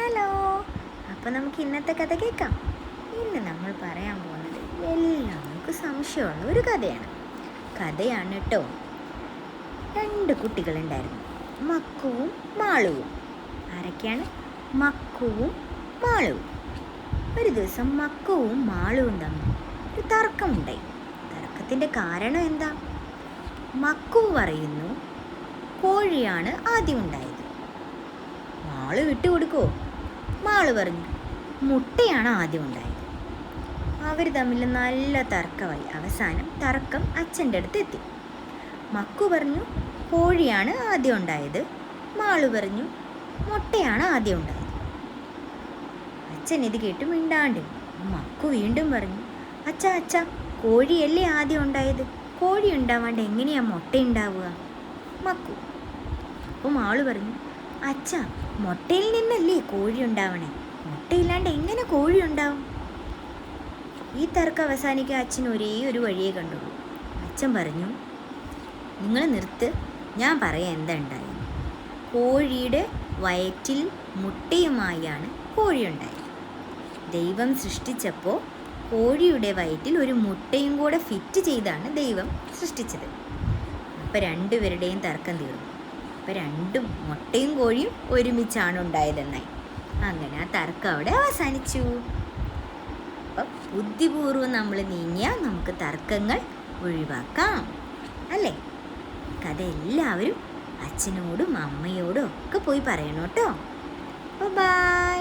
Hello. അപ്പോൾ നമുക്ക് ഇന്നത്തെ കഥ കേൾക്കാം. ഇന്ന് നമ്മൾ പറയാൻ പോകുന്നത് എല്ലാവർക്കും സംശയമുള്ള ഒരു കഥയാണ് കേട്ടോ. 2 കുട്ടികളുണ്ടായിരുന്നു, മക്കുവും മാളുവും. ആരൊക്കെയാണ്? മക്കുവും മാളുവും. ഒരു ദിവസം മക്കുവും മാളുവും തമ്മിൽ ഒരു തർക്കമുണ്ടായി. തർക്കത്തിൻ്റെ കാരണം എന്താ? മക്കു പറയുന്നു കോഴിയാണ് ആദ്യം ഉണ്ടായത്. മാള് വിട്ടുകൊടുക്കുമോ? മാള് പറഞ്ഞു മുട്ടയാണ് ആദ്യം ഉണ്ടായത്. അവർ തമ്മിൽ നല്ല തർക്കമായി. അവസാനം തർക്കം അച്ഛൻ്റെ അടുത്ത് എത്തി. മക്കു പറഞ്ഞു കോഴിയാണ് ആദ്യം ഉണ്ടായത്. മാള് പറഞ്ഞു മുട്ടയാണ് ആദ്യം ഉണ്ടായത്. അച്ഛൻ ഇത് കേട്ട് മിണ്ടാണ്ട്. മക്കു വീണ്ടും പറഞ്ഞു അച്ഛാ കോഴിയല്ലേ ആദ്യം ഉണ്ടായത്, കോഴി ഉണ്ടാവാണ്ട് എങ്ങനെയാ മുട്ട ഉണ്ടാവുക? മക്കു. അപ്പോൾ മാള് പറഞ്ഞു അച്ഛാ മുട്ടയിൽ നിന്നല്ലേ കോഴി ഉണ്ടാവണേ, മുട്ടയില്ലാണ്ട് എങ്ങനെ കോഴി ഉണ്ടാവും? ഈ തർക്കം അവസാനിക്കാൻ അച്ഛൻ ഒരേ ഒരു വഴിയേ കണ്ടുള്ളൂ. അച്ഛൻ പറഞ്ഞു നിങ്ങൾ നിർത്ത്, ഞാൻ പറയാം എന്താ ഉണ്ടായത്. കോഴിയുടെ വയറ്റിൽ മുട്ടയുമായാണ് കോഴി ഉണ്ടായത്. ദൈവം സൃഷ്ടിച്ചപ്പോൾ കോഴിയുടെ വയറ്റിൽ ഒരു മുട്ടയും കൂടെ ഫിറ്റ് ചെയ്താണ് ദൈവം സൃഷ്ടിച്ചത്. അപ്പോൾ 2 പേരുടെയും തർക്കം തീർന്നു. അപ്പോൾ 2 മുട്ടയും കോഴിയും ഒരുമിച്ചാണ് ഉണ്ടായതെന്നായി. അങ്ങനെ ആ തർക്കം അവിടെ അവസാനിച്ചു. അപ്പം ബുദ്ധിപൂർവ്വം നമ്മൾ നീങ്ങിയാൽ നമുക്ക് തർക്കങ്ങൾ ഒഴിവാക്കാം, അല്ലേ? കഥ എല്ലാവരും അച്ഛനോടും അമ്മയോടും ഒക്കെ പോയി പറയണം കേട്ടോ. ബൈ.